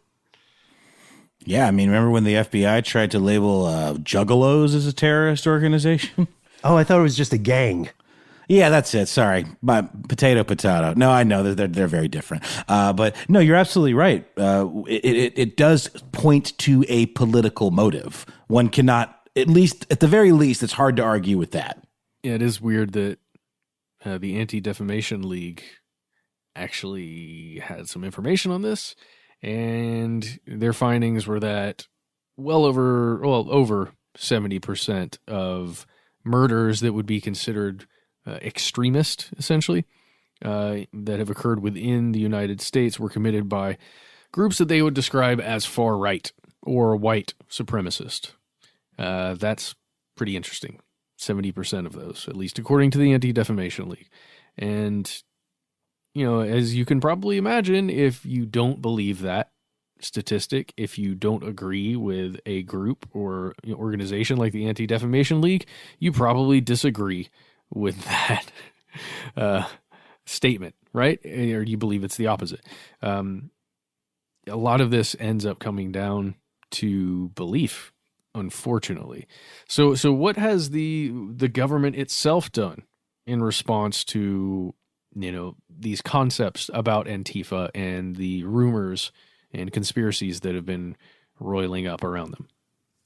S3: Yeah, I mean, remember when the FBI tried to label Juggalos as a terrorist organization?
S1: Oh, I thought it was just a gang.
S3: Yeah, that's it. Sorry. Potato. No, I know they're very different. But no, you're absolutely right. It does point to a political motive. One cannot, at the very least, it's hard to argue with that.
S2: Yeah, it is weird that the Anti-Defamation League actually had some information on this, and their findings were that over 70% of murders that would be considered extremist, essentially, that have occurred within the United States were committed by groups that they would describe as far right or white supremacist. That's pretty interesting. 70% of those, at least according to the Anti-Defamation League. And, as you can probably imagine, if you don't believe that statistic, if you don't agree with a group or organization like the Anti-Defamation League, you probably disagree with that statement, right? Or you believe it's the opposite. A lot of this ends up coming down to belief, unfortunately. So what has the government itself done in response to these concepts about Antifa and the rumors and conspiracies that have been roiling up around them?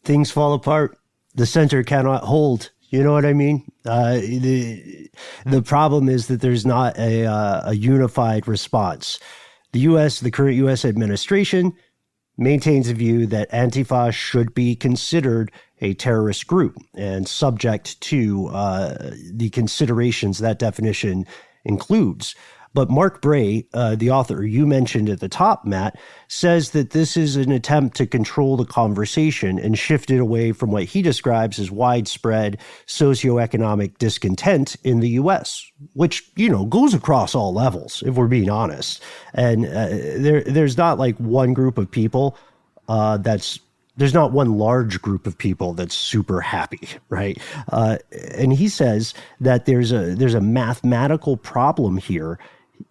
S2: Things
S1: fall apart. The center cannot hold. You know what I mean? The problem is that there's not a unified response. The current U.S. administration maintains a view that Antifa should be considered a terrorist group and subject to the considerations that definition includes. But Mark Bray, the author you mentioned at the top, Matt, says that this is an attempt to control the conversation and shift it away from what he describes as widespread socioeconomic discontent in the U.S., which, goes across all levels, if we're being honest. And there's not like one group of people there's not one large group of people that's super happy, right? And he says that there's a mathematical problem here.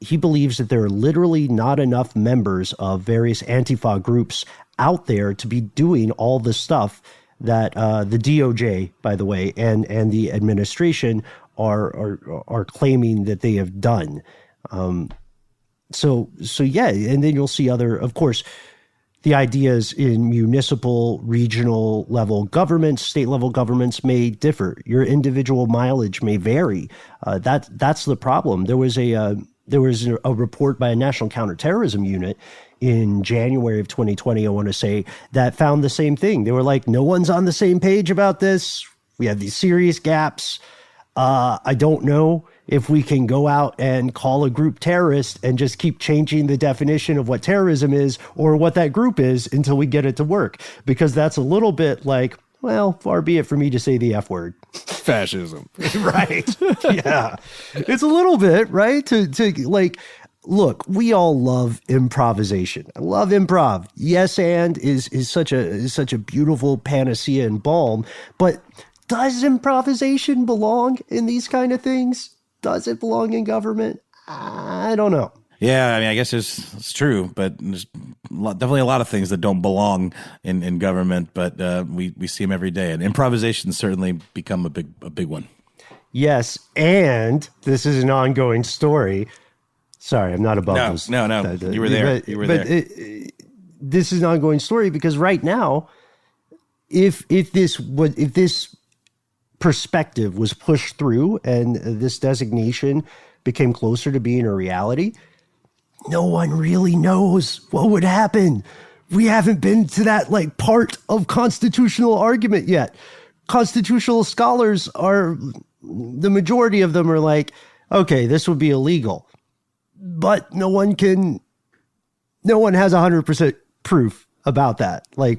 S1: He believes that there are literally not enough members of various Antifa groups out there to be doing all the stuff that the DOJ, by the way, and the administration are claiming that they have done. So yeah, and then you'll see other, of course, the ideas in municipal, regional level governments, state level governments may differ. Your individual mileage may vary. That's the problem. There was a report by a national counterterrorism unit in January of 2020, I want to say, that found the same thing. They were like, no one's on the same page about this. We have these serious gaps. I don't know if we can go out and call a group terrorist and just keep changing the definition of what terrorism is or what that group is until we get it to work. Because that's a little bit like, well, far be it for me to say the F word.
S2: Fascism.
S1: Right. Yeah. It's a little bit, right? To like, look, we all love improvisation. I love improv. Yes, and is such a beautiful panacea and balm. But does improvisation belong in these kind of things? Does it belong in government? I don't know.
S3: Yeah, I mean, I guess it's true, but there's definitely a lot of things that don't belong in government, but we see them every day, and improvisation's certainly become a big one.
S1: Yes, and this is an ongoing story. Sorry, I'm not above this.
S3: No, you were there. You were there.
S1: This is an ongoing story because right now, if this perspective was pushed through and this designation became closer to being a reality, no one really knows what would happen. We haven't been to that like part of constitutional argument yet. Constitutional scholars the majority of them are like, okay, this would be illegal, but no one has 100% proof about that. Like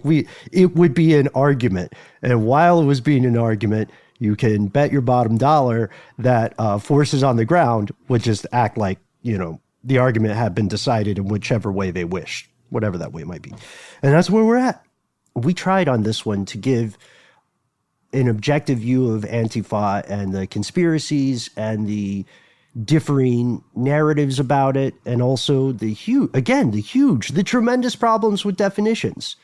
S1: it would be an argument. And while it was being an argument, you can bet your bottom dollar that forces on the ground would just act like, the argument had been decided in whichever way they wished, whatever that way might be. And that's where we're at. We tried on this one to give an objective view of Antifa and the conspiracies and the differing narratives about it, and also the tremendous problems with definitions.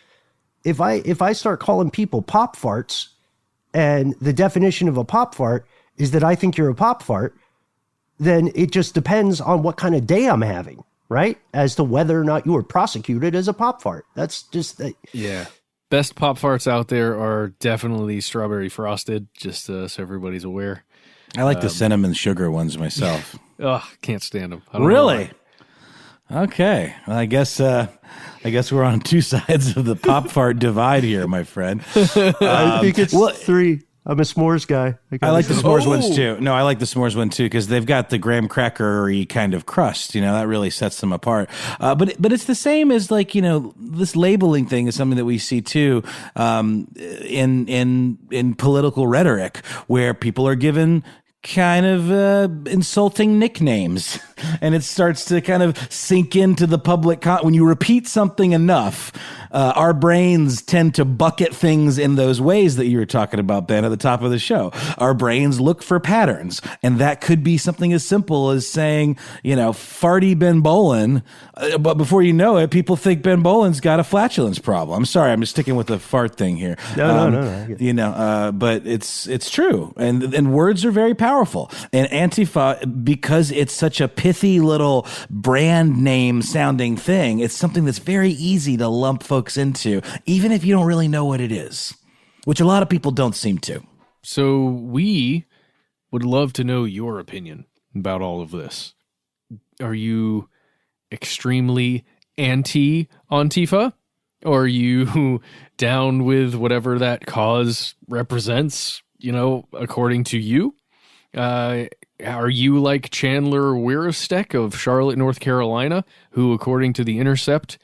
S1: If I start calling people pop farts, and the definition of a pop fart is that I think you're a pop fart, then it just depends on what kind of day I'm having, right? As to whether or not you were prosecuted as a pop fart. That's just...
S2: Yeah. Best pop farts out there are definitely strawberry frosted, just so everybody's aware.
S3: I like the cinnamon sugar ones myself.
S2: Ugh, can't stand them.
S3: Really? Okay. Well, I guess we're on two sides of the pop fart divide here, my friend.
S1: I think it's three. I'm a s'mores guy.
S3: I like the s'mores ones too. No, I like the s'mores one too because they've got the graham crackery kind of crust. That really sets them apart. But it's the same as like this labeling thing is something that we see too in political rhetoric where people are given kind of insulting nicknames, and it starts to kind of sink into the public when you repeat something enough. Our brains tend to bucket things in those ways that you were talking about, Ben, at the top of the show. Our brains look for patterns, and that could be something as simple as saying, farty Ben Bolin, but before you know it, people think Ben Bolin's got a flatulence problem. I'm sorry, I'm just sticking with the fart thing here.
S1: No.
S3: But it's true, and words are very powerful. And Antifa, because it's such a pithy little brand name sounding thing, it's something that's very easy to lump folks into, even if you don't really know what it is, which a lot of people don't seem to.
S2: So we would love to know your opinion about all of this. Are you extremely anti-Antifa? Or are you down with whatever that cause represents, according to you? are you like Chandler Weirsteck of Charlotte, North Carolina, who, according to The Intercept,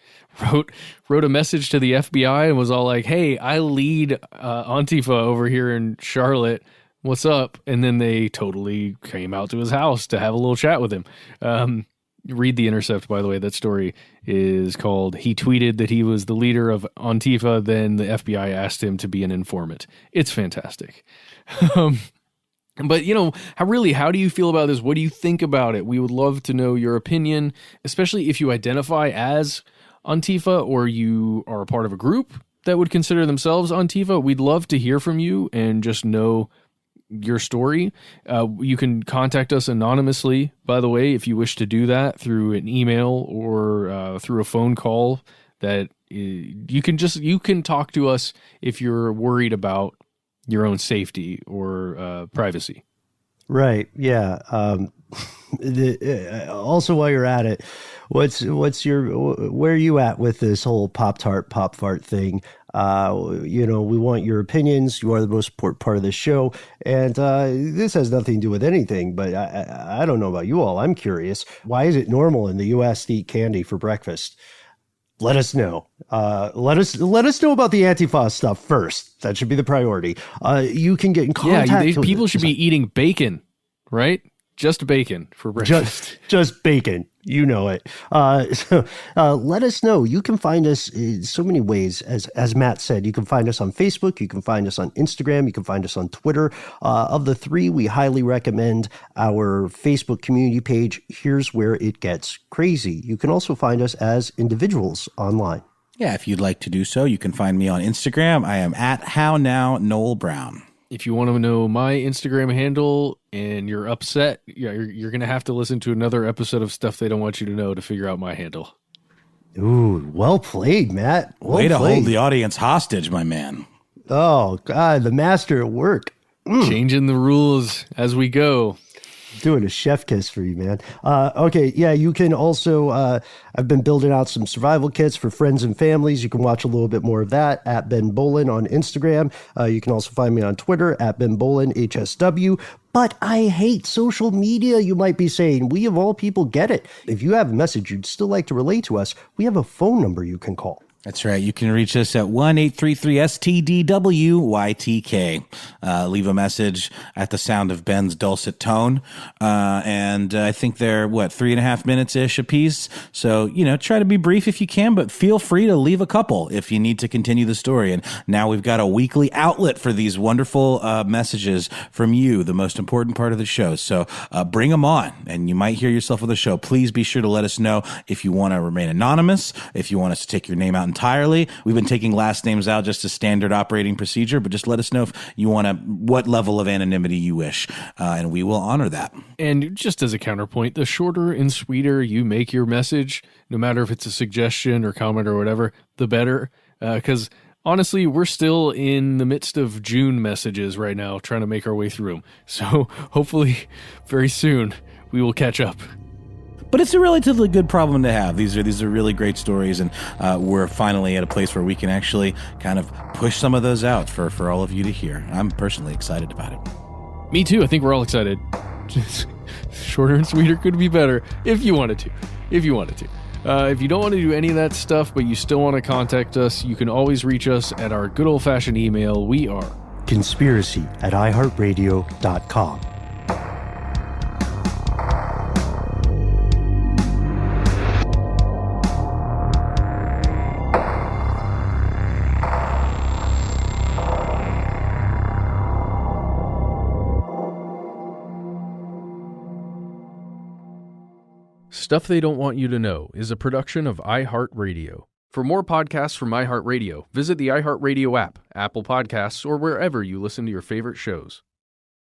S2: wrote a message to the FBI and was all like, "Hey, I lead Antifa over here in Charlotte. What's up?" And then they totally came out to his house to have a little chat with him. Read The Intercept, by the way. That story is called "He Tweeted That He Was the Leader of Antifa, Then the FBI Asked Him to Be an Informant." It's fantastic. But, how do you feel about this? What do you think about it? We would love to know your opinion, especially if you identify as Antifa or you are a part of a group that would consider themselves Antifa. We'd love to hear from you and just know your story. You can contact us anonymously, by the way, if you wish to do that through an email or through a phone call. That you can talk to us if you're worried about your own safety or privacy.
S1: Right. Yeah. Also, while you're at it, where are you at with this whole pop fart thing? We want your opinions. You are the most important part of this show. And this has nothing to do with anything, but I don't know about you all. I'm curious. Why is it normal in the U.S. to eat candy for breakfast? Let us know. Let us know about the Antifa stuff first. That should be the priority. You can get in contact.
S2: Yeah, people should be eating bacon, right? Just bacon for breakfast.
S1: Just bacon. You know it. Let us know. You can find us in so many ways. As Matt said, you can find us on Facebook. You can find us on Instagram. You can find us on Twitter. Of the three, we highly recommend our Facebook community page. Here's where it gets crazy. You can also find us as individuals online.
S3: Yeah, if you'd like to do so, you can find me on Instagram. I am at HowNowNoelBrown.
S2: If you want to know my Instagram handle and you're upset, you're going to have to listen to another episode of Stuff They Don't Want You to Know to figure out my handle.
S1: Ooh, well played, Matt.
S3: Way to hold the audience hostage, my man.
S1: Oh, God, the master at work.
S2: Changing the rules as we go.
S1: Doing a chef kiss for you, man. Okay, yeah, you can also, I've been building out some survival kits for friends and families. You can watch a little bit more of that at Ben Bolin on Instagram. You can also find me on Twitter at Ben Bolin HSW. But I hate social media, you might be saying. We of all people get it. If you have a message you'd still like to relate to us, we have a phone number you can call.
S3: That's right. You can reach us at 1-833-STDWYTK. Leave a message at the sound of Ben's dulcet tone. And I think they're, 3.5 minutes-ish a piece. So, try to be brief if you can, but feel free to leave a couple if you need to continue the story. And now we've got a weekly outlet for these wonderful messages from you, the most important part of the show. So bring them on, and you might hear yourself on the show. Please be sure to let us know if you want to remain anonymous, if you want us to take your name out entirely. We've been taking last names out just as standard operating procedure, but just let us know if you want to, what level of anonymity you wish, and we will honor that.
S2: And just as a counterpoint, the shorter and sweeter you make your message, no matter if it's a suggestion or comment or whatever, the better. Because honestly, we're still in the midst of June messages right now, trying to make our way through them. So hopefully very soon we will catch up.
S3: But it's a relatively good problem to have. These are really great stories, and we're finally at a place where we can actually kind of push some of those out for all of you to hear. I'm personally excited about it.
S2: Me too. I think we're all excited. Just shorter and sweeter could be better if you wanted to. If you don't want to do any of that stuff, but you still want to contact us, you can always reach us at our good old-fashioned email. We are
S1: conspiracy@iHeartRadio.com.
S2: Stuff They Don't Want You to Know is a production of iHeartRadio. For more podcasts from iHeartRadio, visit the iHeartRadio app, Apple Podcasts, or wherever you listen to your favorite shows.